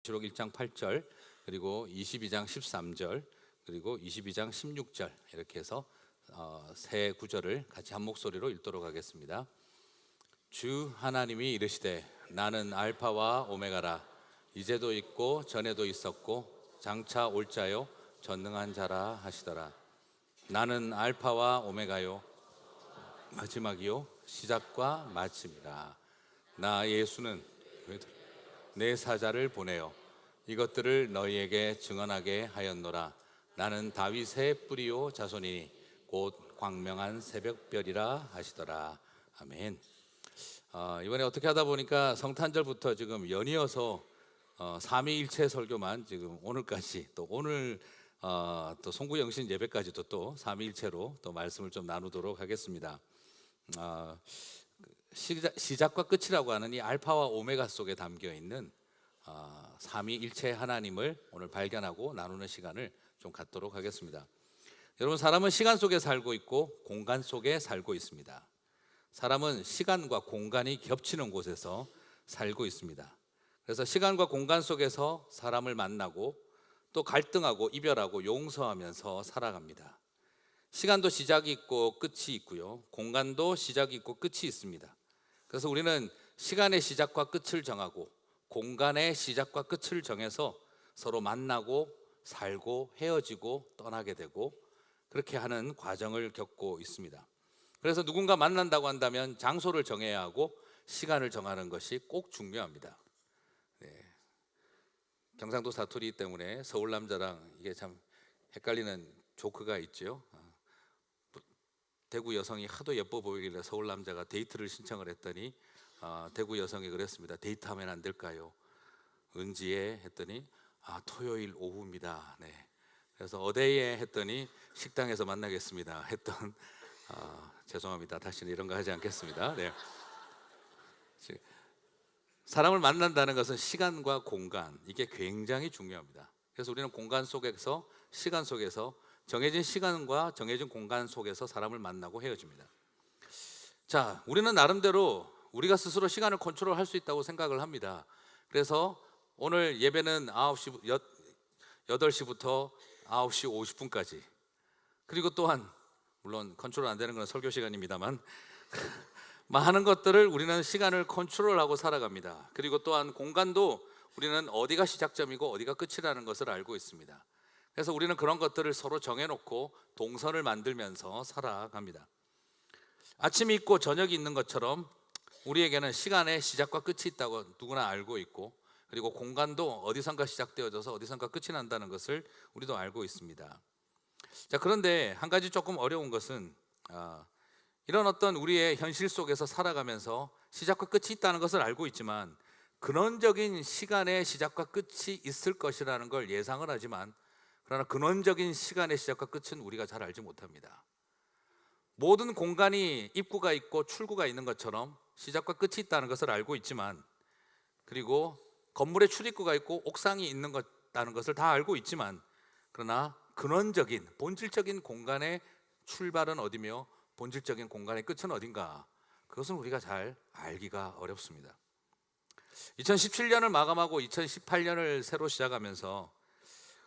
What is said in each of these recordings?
계시록 1장 8절, 그리고 22장 13절, 그리고 22장 16절 이렇게 해서 세 구절을 같이 한 목소리로 읽도록 하겠습니다. 주 하나님이 이르시되 나는 알파와 오메가라. 이제도 있고 전에도 있었고 장차 올 자요 전능한 자라 하시더라. 나는 알파와 오메가요 마지막이요 시작과 마침이라. 나 예수는 내 사자를 보내어 이것들을 너희에게 증언하게 하였노라. 나는 다윗의 뿌리요 자손이니 곧 광명한 새벽별이라 하시더라. 아멘. 이번에 어떻게 하다 보니까 성탄절부터 지금 연이어서 삼위일체 설교만 지금 오늘까지, 또 오늘 또 송구영신 예배까지도 또 삼위일체로 또 말씀을 좀 나누도록 하겠습니다. 시작과 끝이라고 하는 이 알파와 오메가 속에 담겨 있는 삼위일체 하나님을 오늘 발견하고 나누는 시간을 좀 갖도록 하겠습니다. 여러분, 사람은 시간 속에 살고 있고 공간 속에 살고 있습니다. 사람은 시간과 공간이 겹치는 곳에서 살고 있습니다. 그래서 시간과 공간 속에서 사람을 만나고 또 갈등하고 이별하고 용서하면서 살아갑니다. 시간도 시작이 있고 끝이 있고요, 공간도 시작이 있고 끝이 있습니다. 그래서 우리는 시간의 시작과 끝을 정하고 공간의 시작과 끝을 정해서 서로 만나고 살고 헤어지고 떠나게 되고 그렇게 하는 과정을 겪고 있습니다. 그래서 누군가 만난다고 한다면 장소를 정해야 하고 시간을 정하는 것이 꼭 중요합니다. 경상도 사투리 때문에 서울 남자랑 이게 참 헷갈리는 조크가 있죠. 대구 여성이 하도 예뻐 보이길래 서울 남자가 데이트를 신청을 했더니 대구 여성이 그랬습니다. 데이트하면 안 될까요? 은지에 했더니 토요일 오후입니다. 네. 그래서 어디에 했더니 식당에서 만나겠습니다 했던 죄송합니다. 다시는 이런 거 하지 않겠습니다. 네. 사람을 만난다는 것은 시간과 공간, 이게 굉장히 중요합니다. 그래서 우리는 공간 속에서, 시간 속에서, 정해진 시간과 정해진 공간 속에서 사람을 만나고 헤어집니다. 자, 우리는 나름대로 우리가 스스로 시간을 컨트롤할 수 있다고 생각을 합니다. 그래서 오늘 예배는 8시부터 9시 50분까지, 그리고 또한 물론 컨트롤 안 되는 건 설교 시간입니다만 많은 것들을 우리는 시간을 컨트롤하고 살아갑니다. 그리고 또한 공간도 우리는 어디가 시작점이고 어디가 끝이라는 것을 알고 있습니다. 그래서 우리는 그런 것들을 서로 정해놓고 동선을 만들면서 살아갑니다. 아침이 있고 저녁이 있는 것처럼 우리에게는 시간의 시작과 끝이 있다고 누구나 알고 있고, 그리고 공간도 어디선가 시작되어져서 어디선가 끝이 난다는 것을 우리도 알고 있습니다. 자, 그런데 한 가지 조금 어려운 것은 이런 어떤 우리의 현실 속에서 살아가면서 시작과 끝이 있다는 것을 알고 있지만 근원적인 시간의 시작과 끝이 있을 것이라는 걸 예상을 하지만, 그러나 근원적인 시간의 시작과 끝은 우리가 잘 알지 못합니다. 모든 공간이 입구가 있고 출구가 있는 것처럼 시작과 끝이 있다는 것을 알고 있지만, 그리고 건물의 출입구가 있고 옥상이 있는 것다는 것을 다 알고 있지만, 그러나 근원적인 본질적인 공간의 출발은 어디며 본질적인 공간의 끝은 어딘가, 그것은 우리가 잘 알기가 어렵습니다. 2017년을 마감하고 2018년을 새로 시작하면서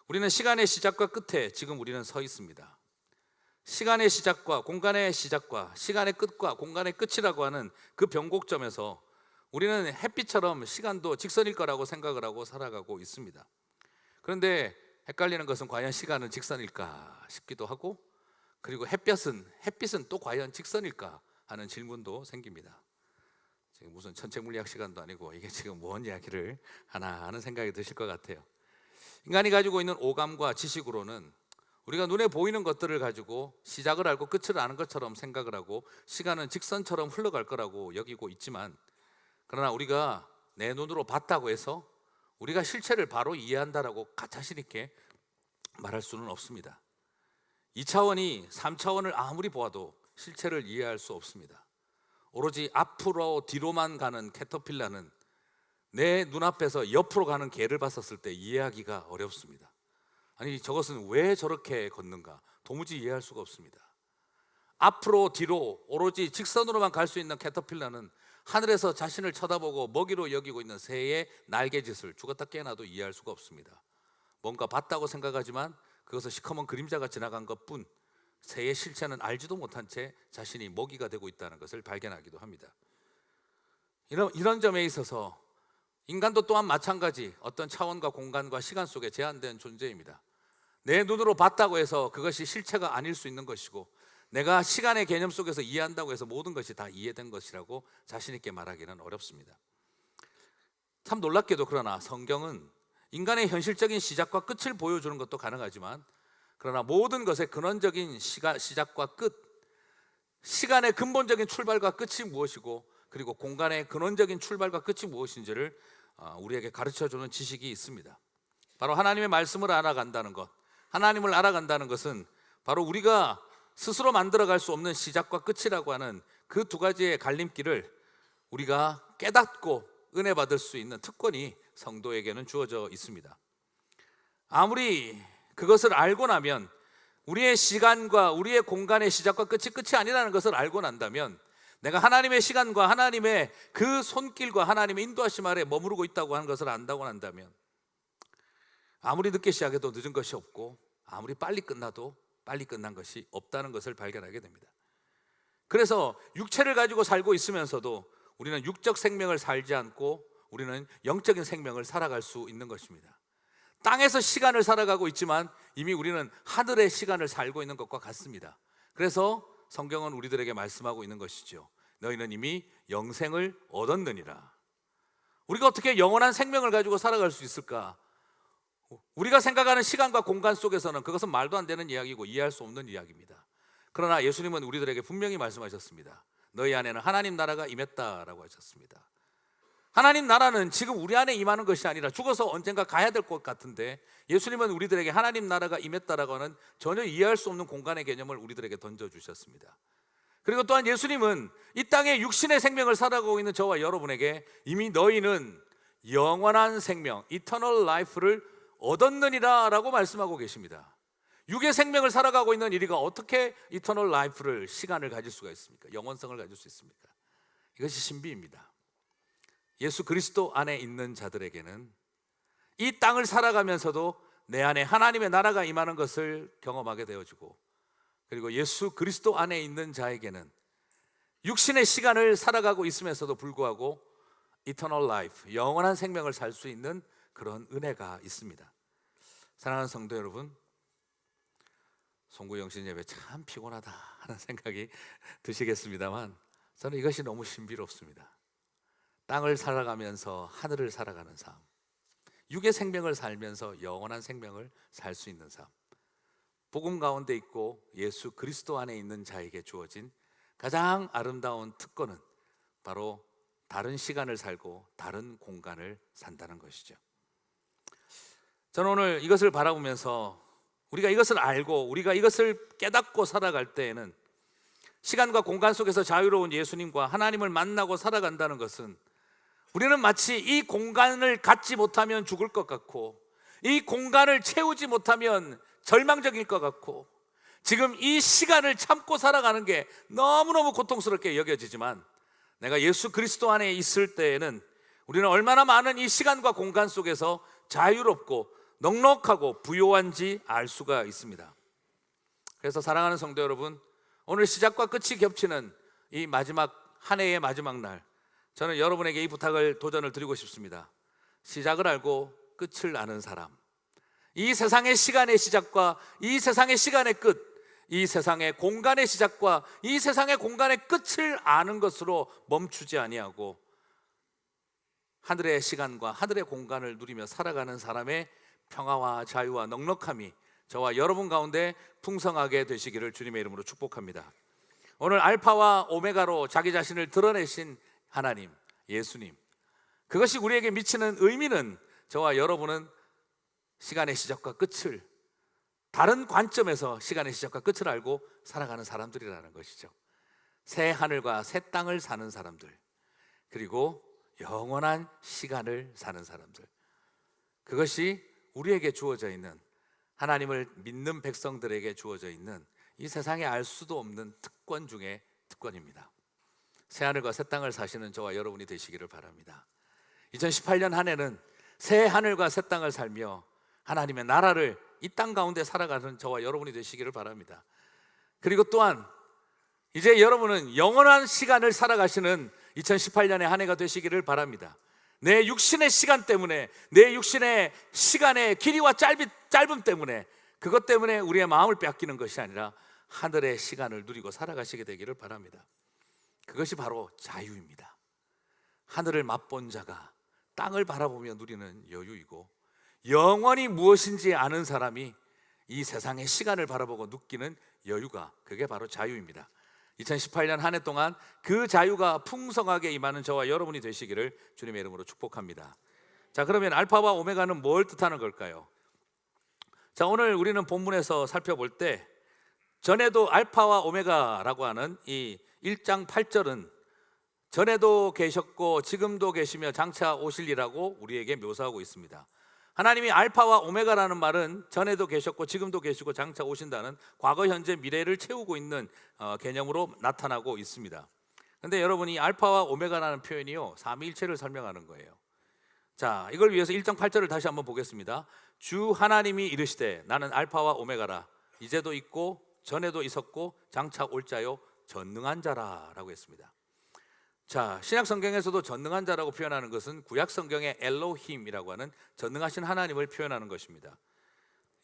우리는 시간의 시작과 끝에 지금 우리는 서 있습니다. 시간의 시작과 공간의 시작과 시간의 끝과 공간의 끝이라고 하는 그 변곡점에서 우리는 햇빛처럼 시간도 직선일 거라고 생각을 하고 살아가고 있습니다. 그런데 헷갈리는 것은 과연 시간은 직선일까 싶기도 하고, 그리고 햇빛은 또 과연 직선일까 하는 질문도 생깁니다. 지금 무슨 천체물리학 시간도 아니고 이게 지금 뭔 이야기를 하나 하는 생각이 드실 것 같아요. 인간이 가지고 있는 오감과 지식으로는 우리가 눈에 보이는 것들을 가지고 시작을 알고 끝을 아는 것처럼 생각을 하고 시간은 직선처럼 흘러갈 거라고 여기고 있지만, 그러나 우리가 내 눈으로 봤다고 해서 우리가 실체를 바로 이해한다라고 자신 있게 말할 수는 없습니다. 2차원이 3차원을 아무리 보아도 실체를 이해할 수 없습니다. 오로지 앞으로 뒤로만 가는 캐터필라는 내 눈앞에서 옆으로 가는 개를 봤었을 때 이해하기가 어렵습니다. 아니, 저것은 왜 저렇게 걷는가 도무지 이해할 수가 없습니다. 앞으로 뒤로 오로지 직선으로만 갈 수 있는 캐터필라는 하늘에서 자신을 쳐다보고 먹이로 여기고 있는 새의 날개짓을 죽었다 깨어나도 이해할 수가 없습니다. 뭔가 봤다고 생각하지만 그것은 시커먼 그림자가 지나간 것뿐, 새의 실체는 알지도 못한 채 자신이 먹이가 되고 있다는 것을 발견하기도 합니다. 이런 점에 있어서 인간도 또한 마찬가지 어떤 차원과 공간과 시간 속에 제한된 존재입니다. 내 눈으로 봤다고 해서 그것이 실체가 아닐 수 있는 것이고, 내가 시간의 개념 속에서 이해한다고 해서 모든 것이 다 이해된 것이라고 자신 있게 말하기는 어렵습니다. 참 놀랍게도 그러나 성경은 인간의 현실적인 시작과 끝을 보여주는 것도 가능하지만, 그러나 모든 것의 근원적인 시작과 끝, 시간의 근본적인 출발과 끝이 무엇이고, 그리고 공간의 근원적인 출발과 끝이 무엇인지를 우리에게 가르쳐주는 지식이 있습니다. 바로 하나님의 말씀을 알아간다는 것, 하나님을 알아간다는 것은 바로 우리가 스스로 만들어갈 수 없는 시작과 끝이라고 하는 그 두 가지의 갈림길을 우리가 깨닫고 은혜 받을 수 있는 특권이 성도에게는 주어져 있습니다. 아무리 그것을 알고 나면, 우리의 시간과 우리의 공간의 시작과 끝이 아니라는 것을 알고 난다면, 내가 하나님의 시간과 하나님의 그 손길과 하나님의 인도하심 아래 머무르고 있다고 하는 것을 안다고 난다면, 아무리 늦게 시작해도 늦은 것이 없고, 아무리 빨리 끝나도 빨리 끝난 것이 없다는 것을 발견하게 됩니다. 그래서 육체를 가지고 살고 있으면서도 우리는 육적 생명을 살지 않고 우리는 영적인 생명을 살아갈 수 있는 것입니다. 땅에서 시간을 살아가고 있지만 이미 우리는 하늘의 시간을 살고 있는 것과 같습니다. 그래서 성경은 우리들에게 말씀하고 있는 것이죠. 너희는 이미 영생을 얻었느니라. 우리가 어떻게 영원한 생명을 가지고 살아갈 수 있을까? 우리가 생각하는 시간과 공간 속에서는 그것은 말도 안 되는 이야기고 이해할 수 없는 이야기입니다. 그러나 예수님은 우리들에게 분명히 말씀하셨습니다. 너희 안에는 하나님 나라가 임했다라고 하셨습니다. 하나님 나라는 지금 우리 안에 임하는 것이 아니라 죽어서 언젠가 가야 될 것 같은데, 예수님은 우리들에게 하나님 나라가 임했다라고 하는 전혀 이해할 수 없는 공간의 개념을 우리들에게 던져주셨습니다. 그리고 또한 예수님은 이 땅에 육신의 생명을 살아가고 있는 저와 여러분에게 이미 너희는 영원한 생명, 이터널 라이프를 얻었느니라 라고 말씀하고 계십니다. 육의 생명을 살아가고 있는 우리가 어떻게 이터널 라이프를, 시간을 가질 수가 있습니까? 영원성을 가질 수 있습니까? 이것이 신비입니다. 예수 그리스도 안에 있는 자들에게는 이 땅을 살아가면서도 내 안에 하나님의 나라가 임하는 것을 경험하게 되어지고, 그리고 예수 그리스도 안에 있는 자에게는 육신의 시간을 살아가고 있으면서도 불구하고 이터널 라이프, 영원한 생명을 살 수 있는 그런 은혜가 있습니다. 사랑하는 성도 여러분, 송구 영신 예배 참 피곤하다 하는 생각이 드시겠습니다만, 저는 이것이 너무 신비롭습니다. 땅을 살아가면서 하늘을 살아가는 삶, 육의 생명을 살면서 영원한 생명을 살 수 있는 삶, 복음 가운데 있고 예수 그리스도 안에 있는 자에게 주어진 가장 아름다운 특권은 바로 다른 시간을 살고 다른 공간을 산다는 것이죠. 저는 오늘 이것을 바라보면서 우리가 이것을 알고 우리가 이것을 깨닫고 살아갈 때에는 시간과 공간 속에서 자유로운 예수님과 하나님을 만나고 살아간다는 것은, 우리는 마치 이 공간을 갖지 못하면 죽을 것 같고, 이 공간을 채우지 못하면 절망적일 것 같고, 지금 이 시간을 참고 살아가는 게 너무너무 고통스럽게 여겨지지만, 내가 예수 그리스도 안에 있을 때에는 우리는 얼마나 많은 이 시간과 공간 속에서 자유롭고 넉넉하고 부요한지 알 수가 있습니다. 그래서 사랑하는 성도 여러분, 오늘 시작과 끝이 겹치는 이 마지막, 한 해의 마지막 날, 저는 여러분에게 이 부탁을, 도전을 드리고 싶습니다. 시작을 알고 끝을 아는 사람, 이 세상의 시간의 시작과 이 세상의 시간의 끝, 이 세상의 공간의 시작과 이 세상의 공간의 끝을 아는 것으로 멈추지 아니하고 하늘의 시간과 하늘의 공간을 누리며 살아가는 사람의 평화와 자유와 넉넉함이 저와 여러분 가운데 풍성하게 되시기를 주님의 이름으로 축복합니다. 오늘 알파와 오메가로 자기 자신을 드러내신 하나님, 예수님, 그것이 우리에게 미치는 의미는 저와 여러분은 시간의 시작과 끝을, 다른 관점에서 시간의 시작과 끝을 알고 살아가는 사람들이라는 것이죠. 새 하늘과 새 땅을 사는 사람들, 그리고 영원한 시간을 사는 사람들, 그것이 우리에게 주어져 있는, 하나님을 믿는 백성들에게 주어져 있는 이 세상에 알 수도 없는 특권 중에 특권입니다. 새하늘과 새 땅을 사시는 저와 여러분이 되시기를 바랍니다. 2018년 한 해는 새 하늘과 새 땅을 살며 하나님의 나라를 이 땅 가운데 살아가는 저와 여러분이 되시기를 바랍니다. 그리고 또한 이제 여러분은 영원한 시간을 살아가시는 2018년의 한 해가 되시기를 바랍니다. 내 육신의 시간 때문에, 내 육신의 시간의 길이와 짧음 때문에, 그것 때문에 우리의 마음을 빼앗기는 것이 아니라 하늘의 시간을 누리고 살아가시게 되기를 바랍니다. 그것이 바로 자유입니다. 하늘을 맛본 자가 땅을 바라보며 누리는 여유이고, 영원히 무엇인지 아는 사람이 이 세상의 시간을 바라보고 느끼는 여유가, 그게 바로 자유입니다. 2018년 한 해 동안 그 자유가 풍성하게 임하는 저와 여러분이 되시기를 주님의 이름으로 축복합니다. 자, 그러면 알파와 오메가는 뭘 뜻하는 걸까요? 자, 오늘 우리는 본문에서 살펴볼 때 전에도 알파와 오메가라고 하는 이 1장 8절은 전에도 계셨고 지금도 계시며 장차 오실이라고 우리에게 묘사하고 있습니다. 하나님이 알파와 오메가라는 말은 전에도 계셨고 지금도 계시고 장차 오신다는 과거, 현재, 미래를 채우고 있는 개념으로 나타나고 있습니다. 그런데 여러분이 알파와 오메가라는 표현이요, 삼위일체를 설명하는 거예요. 자, 이걸 위해서 1장 8절을 다시 한번 보겠습니다. 주 하나님이 이르시되 나는 알파와 오메가라, 이제도 있고 전에도 있었고 장차 올 자요 전능한 자라 라고 했습니다. 자, 신약 성경에서도 전능한 자라고 표현하는 것은 구약 성경의 엘로힘이라고 하는 전능하신 하나님을 표현하는 것입니다.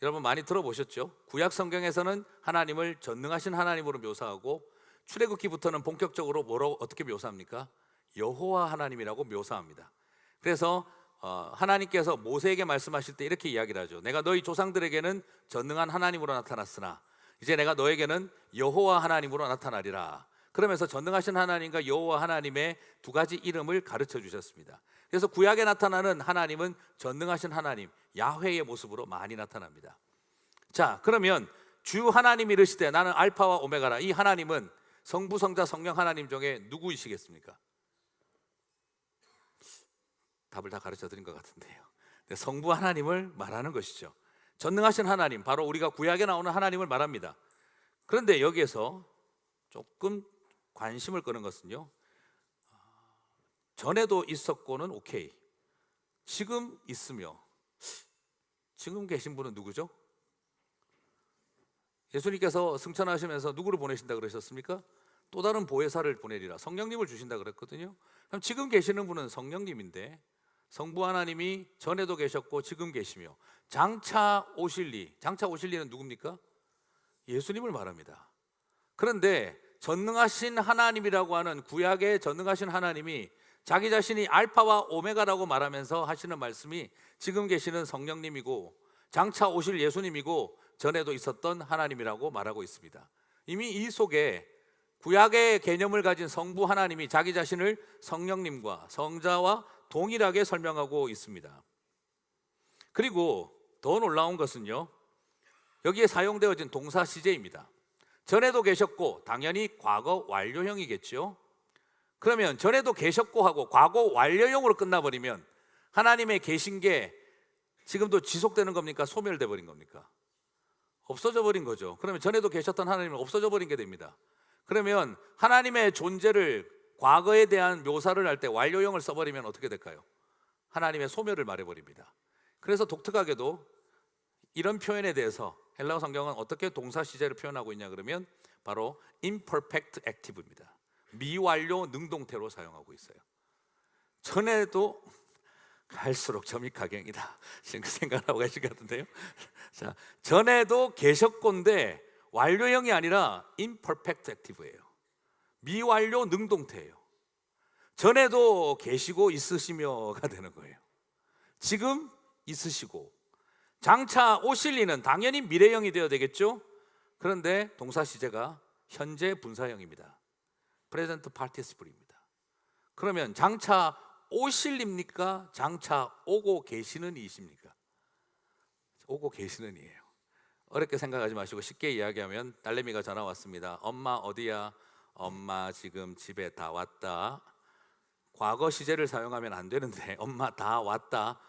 여러분 많이 들어보셨죠? 구약 성경에서는 하나님을 전능하신 하나님으로 묘사하고 출애굽기부터는 본격적으로 어떻게 묘사합니까? 여호와 하나님이라고 묘사합니다. 그래서 하나님께서 모세에게 말씀하실 때 이렇게 이야기를 하죠. 내가 너희 조상들에게는 전능한 하나님으로 나타났으나 이제 내가 너에게는 여호와 하나님으로 나타나리라. 그러면서 전능하신 하나님과 여호와 하나님의 두 가지 이름을 가르쳐 주셨습니다. 그래서 구약에 나타나는 하나님은 전능하신 하나님, 야훼의 모습으로 많이 나타납니다. 자, 그러면 주 하나님이 이르시되 나는 알파와 오메가라, 이 하나님은 성부, 성자, 성령 하나님 중에 누구이시겠습니까? 답을 다 가르쳐 드린 것 같은데요. 성부 하나님을 말하는 것이죠. 전능하신 하나님, 바로 우리가 구약에 나오는 하나님을 말합니다. 그런데 여기에서 조금 관심을 끄는 것은요, 전에도 있었고는 오케이, 지금 있으며, 지금 계신 분은 누구죠? 예수님께서 승천하시면서 누구를 보내신다 그러셨습니까? 또 다른 보혜사를 보내리라, 성령님을 주신다 그랬거든요. 그럼 지금 계시는 분은 성령님인데, 성부 하나님이 전에도 계셨고 지금 계시며 장차 오실 리, 장차 오실 리는 누굽니까? 예수님을 말합니다. 그런데 전능하신 하나님이라고 하는 구약의 전능하신 하나님이 자기 자신이 알파와 오메가라고 말하면서 하시는 말씀이 지금 계시는 성령님이고 장차 오실 예수님이고 전에도 있었던 하나님이라고 말하고 있습니다. 이미 이 속에 구약의 개념을 가진 성부 하나님이 자기 자신을 성령님과 성자와 동일하게 설명하고 있습니다. 그리고 더 놀라운 것은요, 여기에 사용되어진 동사 시제입니다. 전에도 계셨고, 당연히 과거 완료형이겠죠. 그러면 전에도 계셨고 하고 과거 완료형으로 끝나버리면 하나님의 계신 게 지금도 지속되는 겁니까? 소멸돼 버린 겁니까? 없어져 버린 거죠. 그러면 전에도 계셨던 하나님은 없어져 버린 게 됩니다. 그러면 하나님의 존재를 과거에 대한 묘사를 할 때 완료형을 써버리면 어떻게 될까요? 하나님의 소멸을 말해버립니다. 그래서 독특하게도 이런 표현에 대해서 헬라어 성경은 어떻게 동사 시제를 표현하고 있냐 그러면 바로 imperfect active입니다. 미완료 능동태로 사용하고 있어요. 전에도 갈수록 점이 가경이다 지금 생각하고 계신 것 같은데요. 자, 전에도 계셨건데 완료형이 아니라 imperfect active예요. 미완료 능동태예요. 전에도 계시고 있으시며가 되는 거예요. 지금 있으시고 장차 오실 이는 당연히 미래형이 되어야 되겠죠. 그런데 동사 시제가 현재 분사형입니다. present participle입니다. 그러면 장차 오실 입니까? 장차 오고 계시는 이십니까? 오고 계시는 이에요. 어렵게 생각하지 마시고 쉽게 이야기하면 딸내미가 전화 왔습니다. 엄마 어디야? 엄마 지금 집에 다 왔다. 과거 시제를 사용하면 안 되는데 엄마 다 왔다.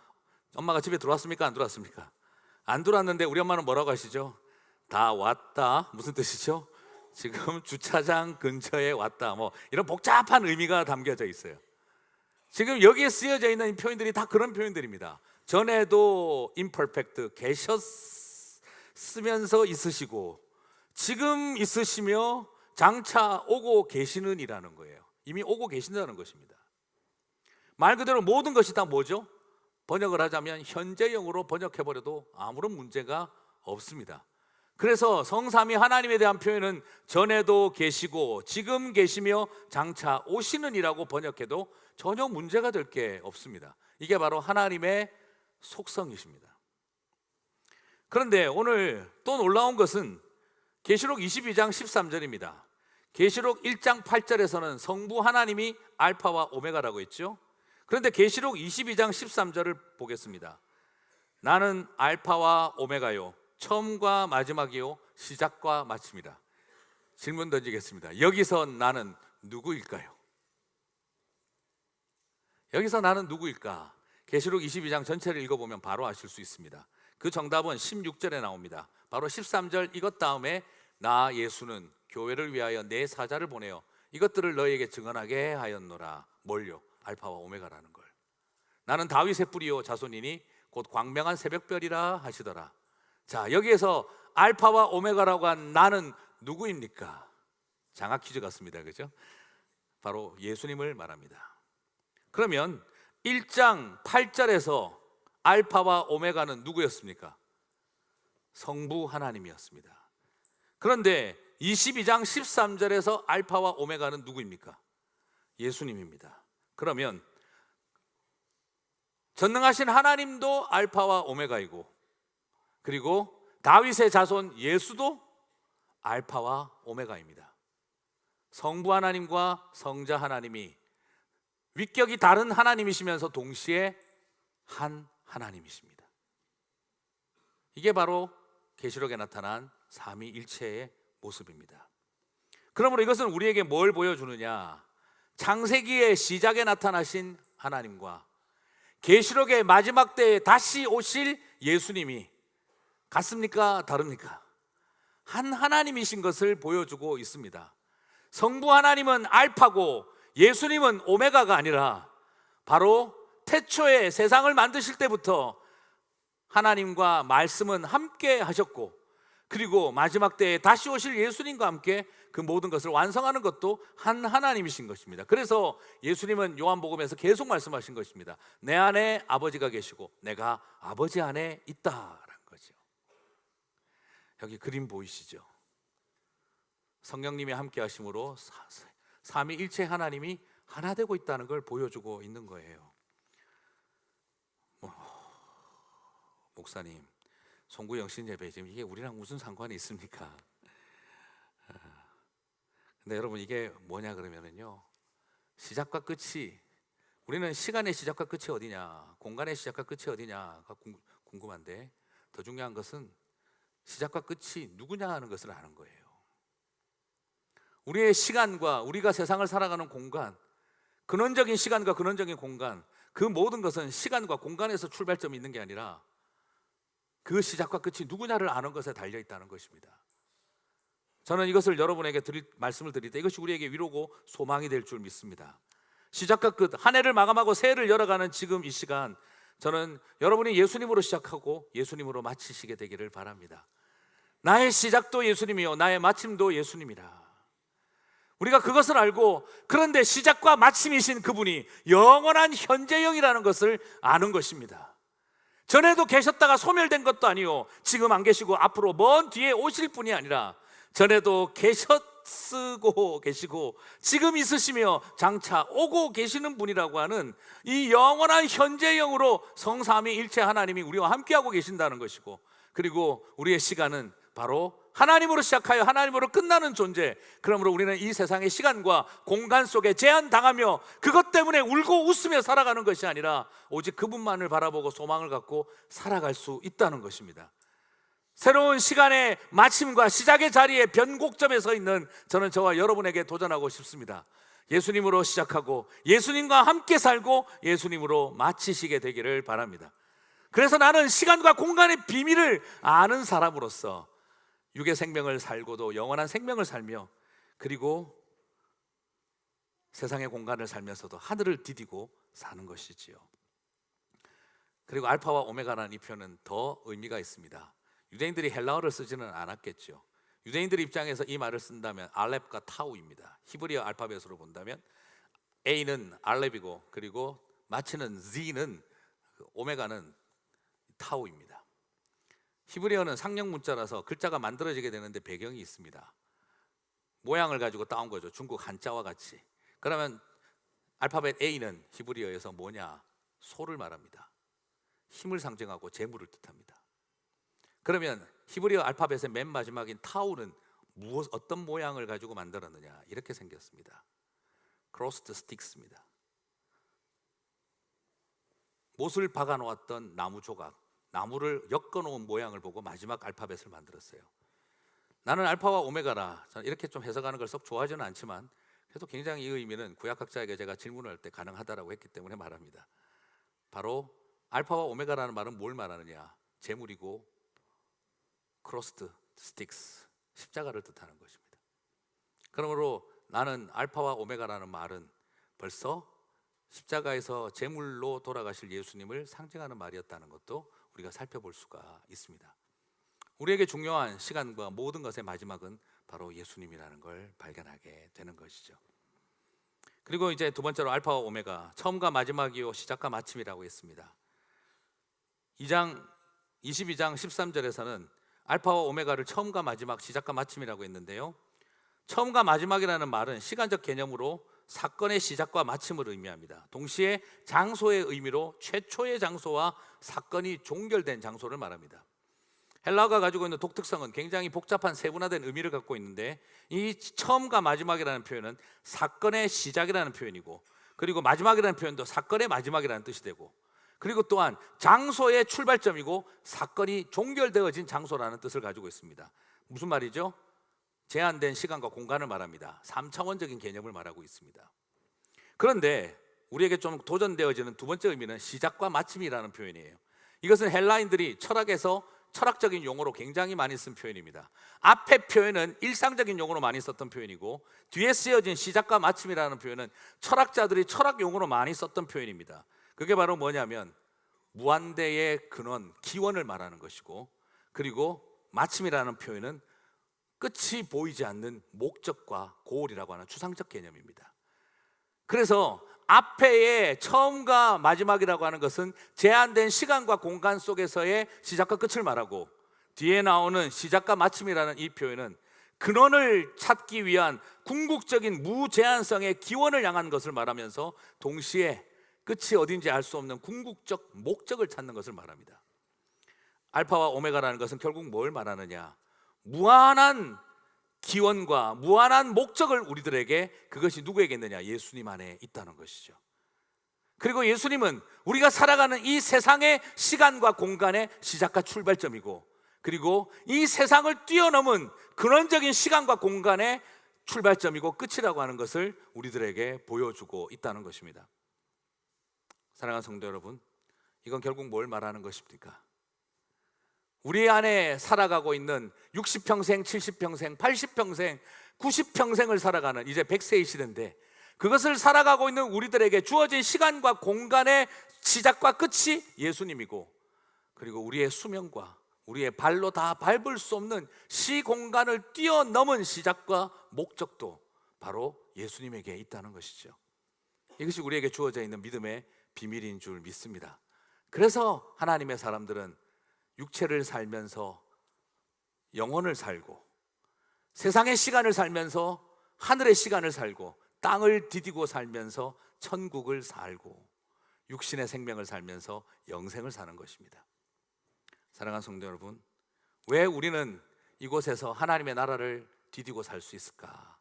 엄마가 집에 들어왔습니까? 안 들어왔습니까? 안 들어왔는데 우리 엄마는 뭐라고 하시죠? 다 왔다. 무슨 뜻이죠? 지금 주차장 근처에 왔다, 뭐 이런 복잡한 의미가 담겨져 있어요. 지금 여기에 쓰여져 있는 이 표현들이 다 그런 표현들입니다. 전에도 imperfect, 계셨으면서 있으시고 지금 있으시며 장차 오고 계시는 이라는 거예요. 이미 오고 계신다는 것입니다. 말 그대로 모든 것이 다 뭐죠? 번역을 하자면 현재형으로 번역해버려도 아무런 문제가 없습니다. 그래서 성삼위 하나님에 대한 표현은 전에도 계시고 지금 계시며 장차 오시는 이라고 번역해도 전혀 문제가 될 게 없습니다. 이게 바로 하나님의 속성이십니다. 그런데 오늘 또 놀라운 것은 계시록 22장 13절입니다. 계시록 1장 8절에서는 성부 하나님이 알파와 오메가라고 했죠. 그런데 계시록 22장 13절을 보겠습니다. 나는 알파와 오메가요, 처음과 마지막이요, 시작과 마침이라. 질문 던지겠습니다. 여기서 나는 누구일까요? 여기서 나는 누구일까? 계시록 22장 전체를 읽어보면 바로 아실 수 있습니다. 그 정답은 16절에 나옵니다. 바로 13절 이것 다음에 나 예수는 교회를 위하여 내 사자를 보내어 이것들을 너희에게 증언하게 하였노라. 뭘요? 알파와 오메가라는 걸. 나는 다윗의 뿌리요 자손이니 곧 광명한 새벽별이라 하시더라. 자, 여기에서 알파와 오메가라고 한 나는 누구입니까? 장학 퀴즈 같습니다. 그죠? 바로 예수님을 말합니다. 그러면 1장 8절에서 알파와 오메가는 누구였습니까? 성부 하나님이었습니다. 그런데 22장 13절에서 알파와 오메가는 누구입니까? 예수님입니다. 그러면 전능하신 하나님도 알파와 오메가이고, 그리고 다윗의 자손 예수도 알파와 오메가입니다. 성부 하나님과 성자 하나님이 위격이 다른 하나님이시면서 동시에 한 하나님이십니다. 이게 바로 계시록에 나타난 삼위일체의 모습입니다. 그러므로 이것은 우리에게 뭘 보여주느냐? 창세기의 시작에 나타나신 하나님과 계시록의 마지막 때에 다시 오실 예수님이 같습니까? 다릅니까? 한 하나님이신 것을 보여주고 있습니다. 성부 하나님은 알파고 예수님은 오메가가 아니라 바로 태초에 세상을 만드실 때부터 하나님과 말씀은 함께 하셨고, 그리고 마지막 때에 다시 오실 예수님과 함께 그 모든 것을 완성하는 것도 한 하나님이신 것입니다. 그래서 예수님은 요한복음에서 계속 말씀하신 것입니다. 내 안에 아버지가 계시고 내가 아버지 안에 있다라는 거죠. 여기 그림 보이시죠? 성령님이 함께 하심으로 삼위일체 하나님이 하나 되고 있다는 걸 보여주고 있는 거예요. 목사님, 송구 영신 예배 지금 이게 우리랑 무슨 상관이 있습니까? 근데 여러분 이게 뭐냐 그러면은요, 시작과 끝이, 우리는 시간의 시작과 끝이 어디냐, 공간의 시작과 끝이 어디냐가 궁금한데, 더 중요한 것은 시작과 끝이 누구냐 하는 것을 아는 거예요. 우리의 시간과 우리가 세상을 살아가는 공간, 근원적인 시간과 근원적인 공간, 그 모든 것은 시간과 공간에서 출발점이 있는 게 아니라 그 시작과 끝이 누구냐를 아는 것에 달려 있다는 것입니다. 저는 이것을 여러분에게 말씀을 드릴 때 이것이 우리에게 위로고 소망이 될 줄 믿습니다. 시작과 끝, 한 해를 마감하고 새해를 열어가는 지금 이 시간, 저는 여러분이 예수님으로 시작하고 예수님으로 마치시게 되기를 바랍니다. 나의 시작도 예수님이요 나의 마침도 예수님이라. 우리가 그것을 알고, 그런데 시작과 마침이신 그분이 영원한 현재형이라는 것을 아는 것입니다. 전에도 계셨다가 소멸된 것도 아니요, 지금 안 계시고 앞으로 먼 뒤에 오실 분이 아니라 전에도 계시고 지금 있으시며 장차 오고 계시는 분이라고 하는 이 영원한 현재형으로 성삼위일체 하나님이 우리와 함께하고 계신다는 것이고, 그리고 우리의 시간은 바로 하나님으로 시작하여 하나님으로 끝나는 존재. 그러므로 우리는 이 세상의 시간과 공간 속에 제한당하며 그것 때문에 울고 웃으며 살아가는 것이 아니라 오직 그분만을 바라보고 소망을 갖고 살아갈 수 있다는 것입니다. 새로운 시간의 마침과 시작의 자리에 변곡점에 서 있는 저와 여러분에게 도전하고 싶습니다. 예수님으로 시작하고 예수님과 함께 살고 예수님으로 마치시게 되기를 바랍니다. 그래서 나는 시간과 공간의 비밀을 아는 사람으로서 육의 생명을 살고도 영원한 생명을 살며, 그리고 세상의 공간을 살면서도 하늘을 디디고 사는 것이지요. 그리고 알파와 오메가라는 이 표현은 더 의미가 있습니다. 유대인들이 헬라어를 쓰지는 않았겠죠. 유대인들 입장에서 이 말을 쓴다면 알렙과 타우입니다. 히브리어 알파벳으로 본다면 A는 알렙이고, 그리고 마치는 Z는, 오메가는 타우입니다. 히브리어는 상형 문자라서 글자가 만들어지게 되는데 배경이 있습니다. 모양을 가지고 따온 거죠. 중국 한자와 같이. 그러면 알파벳 A는 히브리어에서 뭐냐? 소를 말합니다. 힘을 상징하고 재물을 뜻합니다. 그러면 히브리어 알파벳의 맨 마지막인 타우는 어떤 모양을 가지고 만들었느냐? 이렇게 생겼습니다. 크로스드 스틱스입니다. 못을 박아 놓았던 나무 조각, 나무를 엮어 놓은 모양을 보고 마지막 알파벳을 만들었어요. 나는 알파와 오메가라, 저는 이렇게 좀 해석하는 걸 썩 좋아하지는 않지만 그래도 굉장히 이 의미는 구약학자에게 제가 질문을 할 때 가능하다라고 했기 때문에 말합니다. 바로 알파와 오메가라는 말은 뭘 말하느냐? 재물이고 크로스드 스틱스, 십자가를 뜻하는 것입니다. 그러므로 나는 알파와 오메가라는 말은 벌써 십자가에서 제물로 돌아가실 예수님을 상징하는 말이었다는 것도 우리가 살펴볼 수가 있습니다. 우리에게 중요한 시간과 모든 것의 마지막은 바로 예수님이라는 걸 발견하게 되는 것이죠. 그리고 이제 두 번째로 알파와 오메가, 처음과 마지막이요 시작과 마침이라고 했습니다. 22장 13절에서는 알파와 오메가를 처음과 마지막, 시작과 마침이라고 했는데요, 처음과 마지막이라는 말은 시간적 개념으로 사건의 시작과 마침을 의미합니다. 동시에 장소의 의미로 최초의 장소와 사건이 종결된 장소를 말합니다. 헬라어가 가지고 있는 독특성은 굉장히 복잡한 세분화된 의미를 갖고 있는데, 이 처음과 마지막이라는 표현은 사건의 시작이라는 표현이고, 그리고 마지막이라는 표현도 사건의 마지막이라는 뜻이 되고, 그리고 또한 장소의 출발점이고 사건이 종결되어진 장소라는 뜻을 가지고 있습니다. 무슨 말이죠? 제한된 시간과 공간을 말합니다. 3차원적인 개념을 말하고 있습니다. 그런데 우리에게 좀 도전되어지는 두 번째 의미는 시작과 마침이라는 표현이에요. 이것은 헬라인들이 철학에서 철학적인 용어로 굉장히 많이 쓴 표현입니다. 앞에 표현은 일상적인 용어로 많이 썼던 표현이고, 뒤에 쓰여진 시작과 마침이라는 표현은 철학자들이 철학 용어로 많이 썼던 표현입니다. 그게 바로 뭐냐면 무한대의 근원, 기원을 말하는 것이고, 그리고 마침이라는 표현은 끝이 보이지 않는 목적과 고울이라고 하는 추상적 개념입니다. 그래서 앞에의 처음과 마지막이라고 하는 것은 제한된 시간과 공간 속에서의 시작과 끝을 말하고, 뒤에 나오는 시작과 마침이라는 이 표현은 근원을 찾기 위한 궁극적인 무제한성의 기원을 향한 것을 말하면서 동시에 끝이 어딘지 알 수 없는 궁극적 목적을 찾는 것을 말합니다. 알파와 오메가라는 것은 결국 뭘 말하느냐? 무한한 기원과 무한한 목적을 우리들에게, 그것이 누구에게 있느냐? 예수님 안에 있다는 것이죠. 그리고 예수님은 우리가 살아가는 이 세상의 시간과 공간의 시작과 출발점이고, 그리고 이 세상을 뛰어넘은 근원적인 시간과 공간의 출발점이고 끝이라고 하는 것을 우리들에게 보여주고 있다는 것입니다. 사랑하는 성도 여러분, 이건 결국 뭘 말하는 것입니까? 우리 안에 살아가고 있는 60평생, 70평생, 80평생, 90평생을 살아가는 이제 100세의 시대인데, 그것을 살아가고 있는 우리들에게 주어진 시간과 공간의 시작과 끝이 예수님이고, 그리고 우리의 수명과 우리의 발로 다 밟을 수 없는 시공간을 뛰어넘은 시작과 목적도 바로 예수님에게 있다는 것이죠. 이것이 우리에게 주어져 있는 믿음의 비밀인 줄 믿습니다. 그래서 하나님의 사람들은 육체를 살면서 영혼을 살고, 세상의 시간을 살면서 하늘의 시간을 살고, 땅을 디디고 살면서 천국을 살고, 육신의 생명을 살면서 영생을 사는 것입니다. 사랑하는 성도 여러분, 왜 우리는 이곳에서 하나님의 나라를 디디고 살 수 있을까?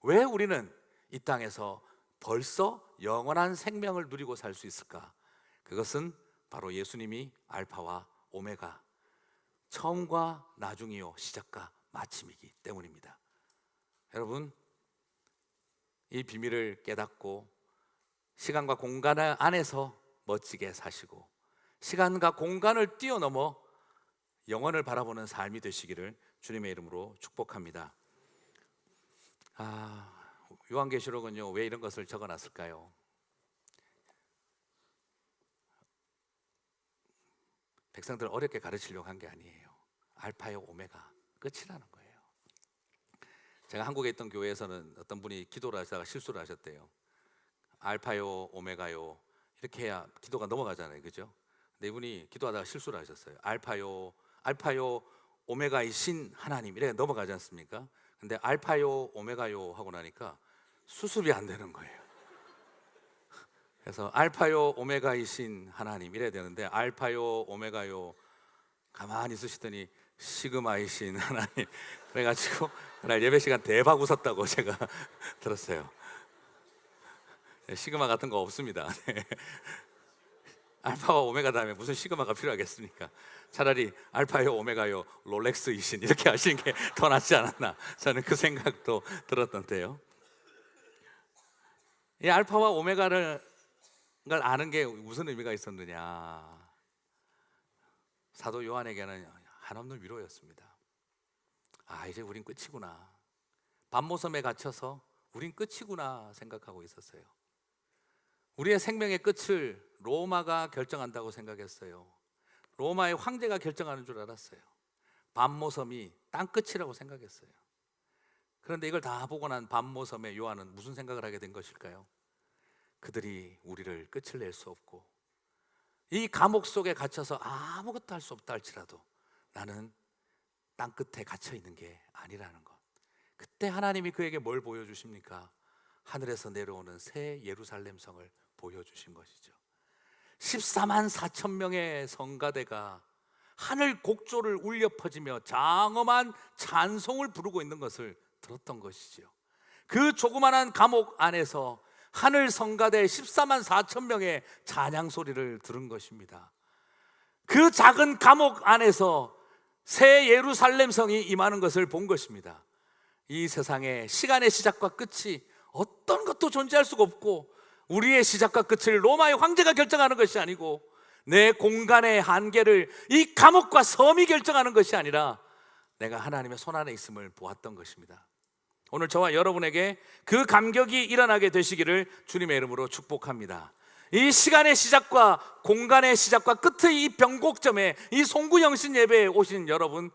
왜 우리는 이 땅에서 벌써 영원한 생명을 누리고 살 수 있을까? 그것은 바로 예수님이 알파와 오메가, 처음과 나중이요 시작과 마침이기 때문입니다. 여러분, 이 비밀을 깨닫고 시간과 공간 안에서 멋지게 사시고, 시간과 공간을 뛰어넘어 영원을 바라보는 삶이 되시기를 주님의 이름으로 축복합니다. 요한계시록은요, 왜 이런 것을 적어놨을까요? 백성들 어렵게 가르치려고 한 게 아니에요. 알파요 오메가 끝이라는 거예요. 제가 한국에 있던 교회에서는 어떤 분이 기도를 하다가 실수를 하셨대요. 알파요 오메가요 이렇게 해야 기도가 넘어가잖아요, 그죠? 근데 이분이 기도하다가 실수를 하셨어요. 알파요 오메가이신 하나님 이렇게 넘어가지 않습니까? 근데 알파요 오메가요 하고 나니까 수습이 안 되는 거예요. 그래서 알파요 오메가이신 하나님 이래야 되는데 알파요 오메가요 가만히 있으시더니 시그마이신 하나님 그래가지고 그날 예배 시간 대박 웃었다고 제가 들었어요. 시그마 같은 거 없습니다. 알파와 오메가 다음에 무슨 시그마가 필요하겠습니까? 차라리 알파요 오메가요 롤렉스이신 이렇게 하시는 게 더 낫지 않았나, 저는 그 생각도 들었던데요. 이 알파와 오메가를 아는 게 무슨 의미가 있었느냐, 사도 요한에게는 한없는 위로였습니다. 이제 우린 끝이구나, 반모섬에 갇혀서 우린 끝이구나 생각하고 있었어요. 우리의 생명의 끝을 로마가 결정한다고 생각했어요. 로마의 황제가 결정하는 줄 알았어요. 반모섬이 땅끝이라고 생각했어요. 그런데 이걸 다 보고 난 반모섬의 요한은 무슨 생각을 하게 된 것일까요? 그들이 우리를 끝을 낼 수 없고 이 감옥 속에 갇혀서 아무것도 할 수 없다 할지라도 나는 땅끝에 갇혀 있는 게 아니라는 것. 그때 하나님이 그에게 뭘 보여주십니까? 하늘에서 내려오는 새 예루살렘 성을 보여주신 것이죠. 14만 4천 명의 성가대가 하늘 곡조를 울려 퍼지며 장엄한 찬송을 부르고 있는 것을 들었던 것이죠. 그 조그만한 감옥 안에서 하늘 성가대 14만 4천 명의 찬양 소리를 들은 것입니다. 그 작은 감옥 안에서 새 예루살렘 성이 임하는 것을 본 것입니다. 이 세상에 시간의 시작과 끝이 어떤 것도 존재할 수가 없고 우리의 시작과 끝을 로마의 황제가 결정하는 것이 아니고 내 공간의 한계를 이 감옥과 섬이 결정하는 것이 아니라 내가 하나님의 손 안에 있음을 보았던 것입니다. 오늘 저와 여러분에게 그 감격이 일어나게 되시기를 주님의 이름으로 축복합니다. 이 시간의 시작과 공간의 시작과 끝의 이 변곡점에 이 송구영신 예배에 오신 여러분,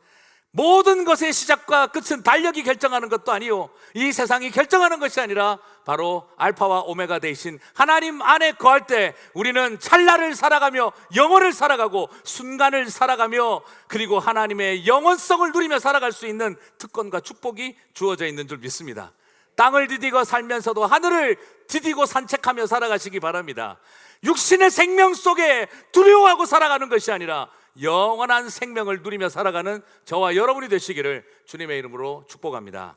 모든 것의 시작과 끝은 달력이 결정하는 것도 아니요 이 세상이 결정하는 것이 아니라 바로 알파와 오메가 되신 하나님 안에 거할 때 우리는 찰나를 살아가며 영원을 살아가고 순간을 살아가며 그리고 하나님의 영원성을 누리며 살아갈 수 있는 특권과 축복이 주어져 있는 줄 믿습니다. 땅을 디디고 살면서도 하늘을 디디고 산책하며 살아가시기 바랍니다. 육신의 생명 속에 두려워하고 살아가는 것이 아니라 영원한 생명을 누리며 살아가는 저와 여러분이 되시기를 주님의 이름으로 축복합니다.